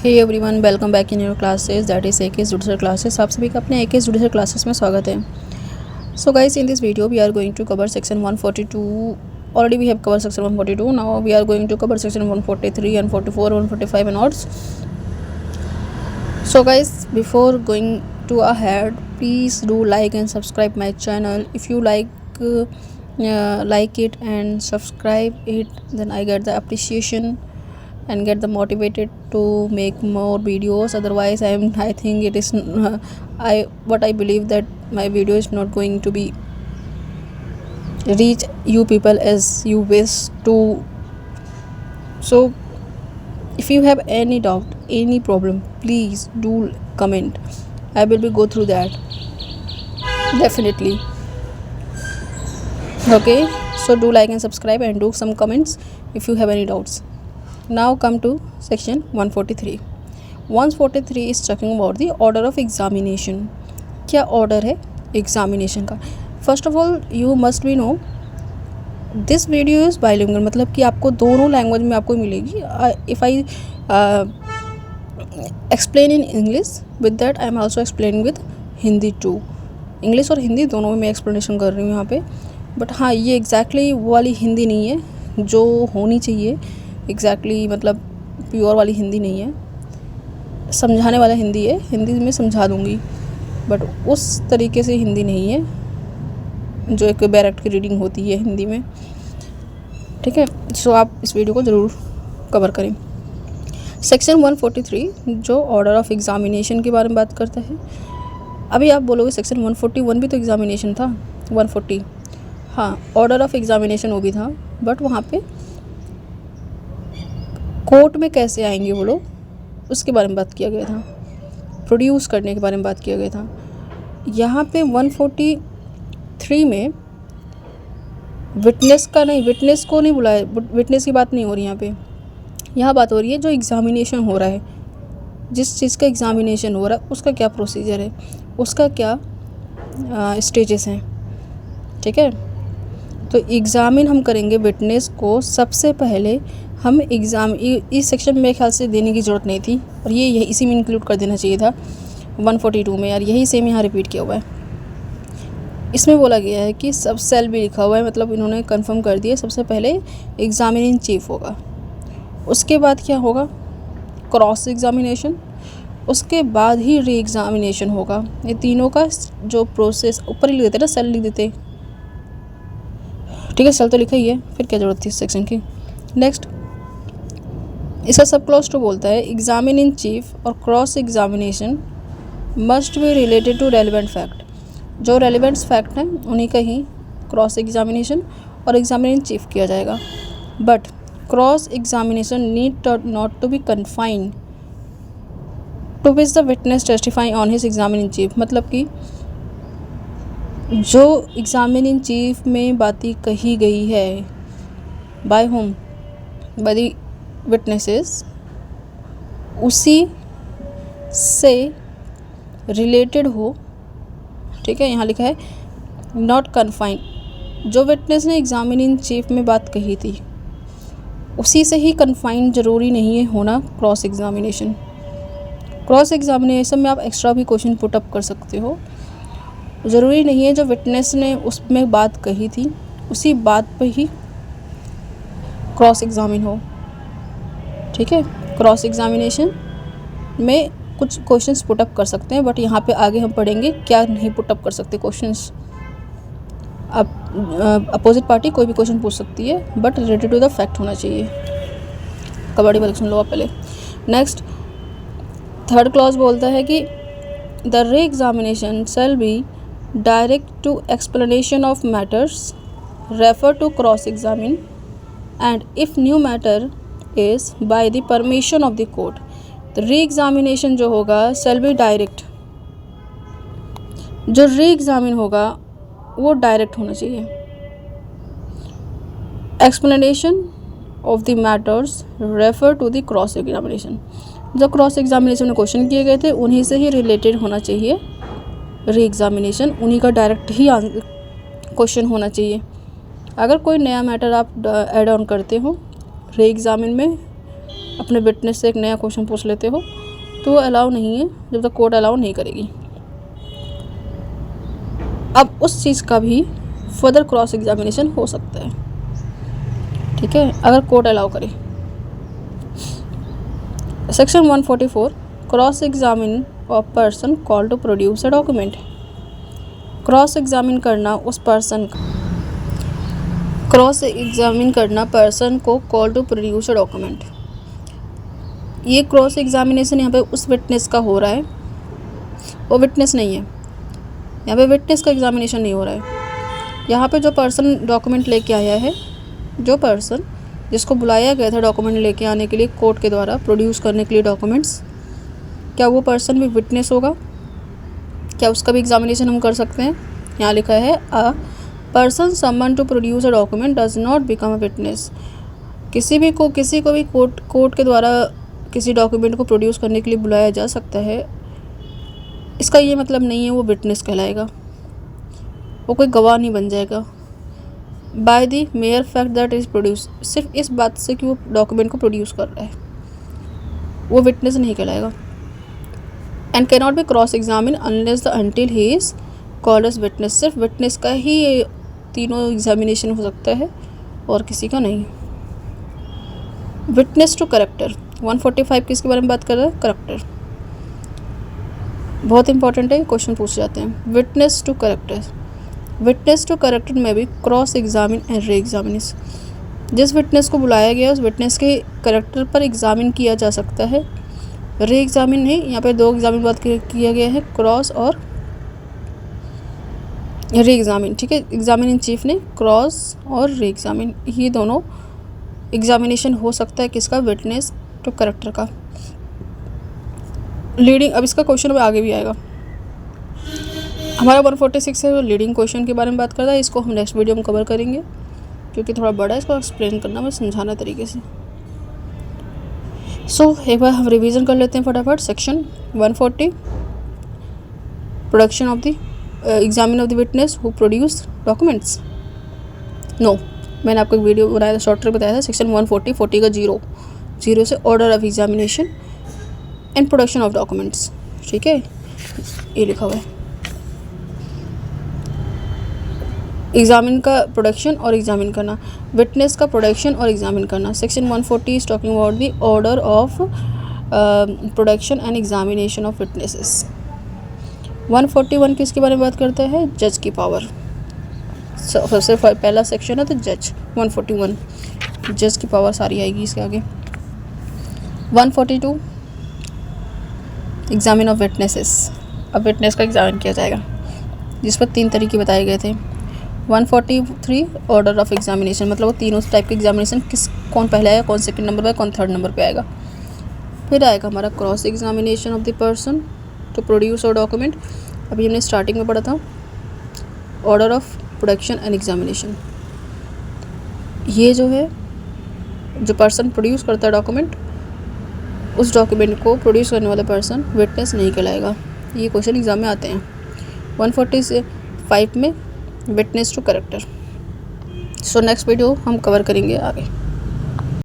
Hey everyone, welcome back in your classes that is aces judicial classes. आप सभी का अपने एकेस जुडिशल क्लासेस में स्वागत है। So guys, in this video we are going to cover section 142. Already we have covered section 142. Now we are going to cover section 143 and 44, 145 and odds. So guys, before going to ahead, please do like and subscribe my channel. If you like it and subscribe it, then I get the appreciation and get the motivated to make more videos. Otherwise I think it is I believe that my video is not going to be reach you people as you wish to. So if you have any doubt, any problem, please do comment. I will be go through that definitely. Okay, so do like and subscribe and do some comments if you have any doubts. Now come to section 143. 143 is talking about the order of examination. क्या order है examination का? First of all, you must be know this video is bilingual, मतलब कि आपको दोनों language में आपको मिलेगी. If I explain in English, with that I am also explaining with Hindi too. English और हिंदी दोनों में मैं एक्सप्लेनेशन कर रही हूँ यहाँ पे. बट हाँ, ये एग्जैक्टली वो वाली हिंदी नहीं है जो होनी चाहिए. एग्जैक्टली मतलब प्योर वाली हिंदी नहीं है, समझाने वाला हिंदी है. हिंदी में समझा दूँगी, बट उस तरीके से हिंदी नहीं है जो एक डायरेक्ट की रीडिंग होती है हिंदी में. ठीक है, सो आप इस वीडियो को ज़रूर कवर करें. सेक्शन 143 जो ऑर्डर ऑफ एग्ज़ामिनेशन के बारे में बात करता है. अभी आप बोलोगे सेक्शन 141 भी तो एग्ज़ामिनेशन था. 140 हाँ, ऑर्डर ऑफ एग्ज़ामिनेशन वो भी था, बट वहाँ पे कोर्ट में कैसे आएंगे वो लोग, उसके बारे में बात किया गया था. प्रोड्यूस करने के बारे में बात किया गया था. यहाँ पे 143 में विटनेस का नहीं, विटनेस को नहीं बुलाया, विटनेस की बात नहीं हो रही यहाँ पे. यहाँ बात हो रही है जो एग्ज़ामिनेशन हो रहा है, जिस चीज़ का एग्ज़ामिनेशन हो रहा है उसका क्या प्रोसीजर है, उसका क्या स्टेजेस हैं. ठीक है, तो एग्ज़ामिन हम करेंगे विटनेस को. सबसे पहले हम एग्ज़ाम, इस सेक्शन में मेरे ख्याल से देने की ज़रूरत नहीं थी, और ये इसी में इंक्लूड कर देना चाहिए था 142 में. यार यही सेम यहाँ रिपीट किया हुआ है. इसमें बोला गया है कि सब सेल भी लिखा हुआ है, मतलब इन्होंने कंफर्म कर दिया. सबसे पहले एग्ज़ामिनिंग चीफ होगा, उसके बाद क्या होगा, क्रॉस एग्ज़ामिनेशन, उसके बाद ही री एग्ज़ामिनेशन होगा. ये तीनों का जो प्रोसेस ऊपर ही लिख देते ना, सेल लिख देते. ठीक है, सेल तो लिखा ही है, फिर क्या ज़रूरत थी इस सेक्शन की. नेक्स्ट, इसका सब क्लॉज 2 बोलता है एग्ज़ामिनिंग चीफ और cross examination must be related to relevant fact. जो रेलिवेंट फैक्ट हैं उन्हीं का ही क्रॉस एग्ज़ामिनेशन और एग्ज़ामिनिंग चीफ किया जाएगा. But cross examination need not to be confined to which the witness testify on his examining chief. मतलब कि जो एग्ज़ामिनिंग चीफ में बातें कही गई है by whom, by the witnesses, उसी से रिलेटेड हो. ठीक है, यहाँ लिखा है नॉट कन्फाइंड. जो विटनेस ने एग्ज़ामिनिंग चीफ में बात कही थी उसी से ही कन्फाइंड ज़रूरी नहीं है होना क्रॉस एग्ज़ामिनेशन. क्रॉस एग्ज़ामिनेशन में आप एक्स्ट्रा भी क्वेश्चन पुट अप कर सकते हो. ज़रूरी नहीं है जो विटनेस ने उसमें बात कही थी उसी बात पर ही क्रॉस एग्ज़ामिन हो. ठीक है, क्रॉस एग्ज़ामिनेशन में कुछ क्वेश्चंस पुटअप कर सकते हैं, बट यहाँ पे आगे हम पढ़ेंगे क्या नहीं पुटअप कर सकते क्वेश्चंस. अब अपोजिट पार्टी कोई भी क्वेश्चन पूछ सकती है, but related to the fact होना चाहिए. कबड्डी वाले सुन लो आप पहले. नेक्स्ट, थर्ड क्लॉज बोलता है कि the re examination shall be direct to explanation of matters, refer to cross examine, and if new matter is by the permission of the court. तो re examination जो होगा शैल बी डायरेक्ट. जो री examine होगा वो डायरेक्ट होना चाहिए. Explanation of the matters refer to the cross examination. जो क्रॉस एग्ज़ामिनेशन में क्वेश्चन किए गए थे उन्हीं से ही रिलेटेड होना चाहिए री एग्ज़ामिनेशन. उन्हीं का डायरेक्ट ही क्वेश्चन होना चाहिए. अगर कोई नया मैटर आप ऐड ऑन करते हो री एग्ज़ामिन में अपने विटनेस से एक नया क्वेश्चन पूछ लेते हो तो वो अलाउ नहीं है जब तक कोर्ट अलाउ नहीं करेगी। अब उस चीज़ का भी फर्दर क्रॉस एग्जामिनेशन हो सकता है, ठीक है, अगर कोर्ट अलाउ करे। Section 144 cross examine a person call to produce a document. Cross examine करना उस पर्सन का, क्रॉस एग्जामिन करना पर्सन को call to produce a document. ये क्रॉस एग्जामिनेशन यहाँ पे उस विटनेस का हो रहा है, वो विटनेस नहीं है, यहाँ पे विटनेस का एग्जामिनेशन नहीं हो रहा है। यहाँ पे जो पर्सन डॉक्यूमेंट लेके आया है, जो पर्सन जिसको बुलाया गया था डॉक्यूमेंट लेके आने के लिए कोर्ट के द्वारा प्रोड्यूस करने के लिए डॉक्यूमेंट्स, क्या वो पर्सन भी विटनेस होगा? क्या उसका भी एग्जामिनेशन हम कर सकते हैं? यहाँ लिखा है a person summon to produce a document does not become a witness. किसी को भी कोर्ट के द्वारा किसी डॉक्यूमेंट को प्रोड्यूस करने के लिए बुलाया जा सकता है, इसका ये मतलब नहीं है वो विटनेस कहलाएगा, वो कोई गवाह नहीं बन जाएगा। By the mayor fact that is produce, सिर्फ इस बात से कि वो डॉक्यूमेंट को प्रोड्यूस कर रहा है, वो विटनेस नहीं कहलाएगा। And can not be cross examine unless the until he is called as witness. सिर्फ विटनेस का ही ये तीनों एग्जामिनेशन हो सकता है और किसी का नहीं। विटनेस टू करेक्टर 145 किसके बारे में बात कर रहा है? करेक्टर। बहुत इंपॉर्टेंट है, क्वेश्चन पूछ जाते हैं। Witness to character, witness to character में भी क्रॉस एग्जामिन एंड री एग्जामिनेस। जिस विटनेस को बुलाया गया उस विटनेस के करेक्टर पर एग्जामिन किया जा सकता है। री एग्जामिन नहीं, यहाँ पे दो एग्जामिन बात किया गया है, क्रॉस और री एग्जामिन, ठीक है। एग्जामिन इन चीफ ने क्रॉस और री एग्जामिन, ये दोनों एग्जामिनेशन हो सकता है किसका? विटनेस टू करेक्टर का। लीडिंग, अब इसका क्वेश्चन आगे भी आएगा। हमारा 146 है वो लीडिंग क्वेश्चन के बारे में बात करता है, इसको हम नेक्स्ट वीडियो में कवर करेंगे क्योंकि थोड़ा बड़ा है, इसको एक्सप्लेन करना मैं समझाना तरीके से। एक बार हम रिवीजन कर लेते हैं फटाफट। Section 140 production of the examine of the witness who produce documents. No, मैंने आपको एक वीडियो बनाया था, शॉर्ट ट्रिक बताया था। सेक्शन 140 40 का 0 से order of examination and production of documents, ठीक है, ये लिखा हुआ है। एग्जामिन का प्रोडक्शन और एग्जामिन करना, विटनेस का प्रोडक्शन और एग्जामिन करना। Section 140 is talking about the order of production and examination of witnesses. 141 किसके बारे में बात करता है? जज की पावर। सबसे पहला सेक्शन है तो जज। 141 जज की पावर सारी आएगी इसके आगे। 142 एग्जामिन ऑफ विटनेसेस, अब विटनेस का एग्जामिन किया जाएगा जिस पर 3 तरीके बताए गए थे। 143 ऑर्डर ऑफ एग्जामिनेशन, मतलब वो तीनों टाइप के एग्जामिनेशन कौन पहले आएगा, कौन सेकंड नंबर पे, कौन थर्ड नंबर पे आएगा। फिर आएगा हमारा cross examination of the person to produce और डॉक्यूमेंट, अभी हमने स्टार्टिंग में पढ़ा था। Order of production and examination, ये जो है जो पर्सन प्रोड्यूस करता है डॉक्यूमेंट, उस डॉक्यूमेंट को प्रोड्यूस करने वाला पर्सन विटनेस नहीं कहलाएगा। ये क्वेश्चन एग्जाम में आते हैं। 145 में witness to character. Next video हम कवर करेंगे आगे।